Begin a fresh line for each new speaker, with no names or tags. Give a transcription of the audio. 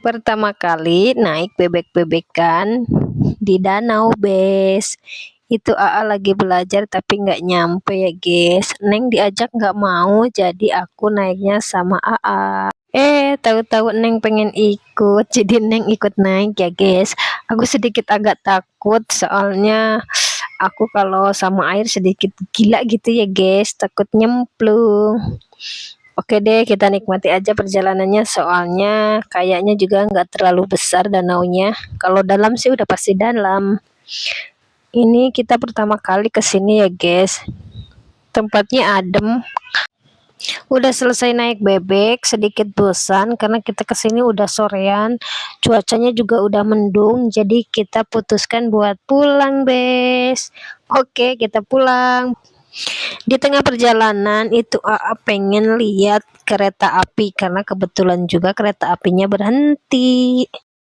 Pertama kali naik bebek-bebekan di danau, Bes. Itu Aa lagi belajar tapi nggak nyampe ya, guys. Neng diajak nggak mau, jadi aku naiknya sama Aa. Tahu-tahu Neng pengen ikut, jadi Neng ikut naik ya, guys. Aku sedikit agak takut, soalnya aku kalau sama air sedikit gila gitu ya, guys. Takut nyemplung. Oke deh, kita nikmati aja perjalanannya, soalnya kayaknya juga nggak terlalu besar danaunya. Kalau dalam sih udah pasti dalam. Ini kita pertama kali ke sini ya, guys. Tempatnya adem. Udah selesai naik bebek, sedikit bosan karena kita ke sini udah sorean. Cuacanya juga udah mendung, jadi kita putuskan buat pulang, Bes. Oke, kita pulang. Di tengah perjalanan itu Aa pengen lihat kereta api karena kebetulan juga kereta apinya berhenti.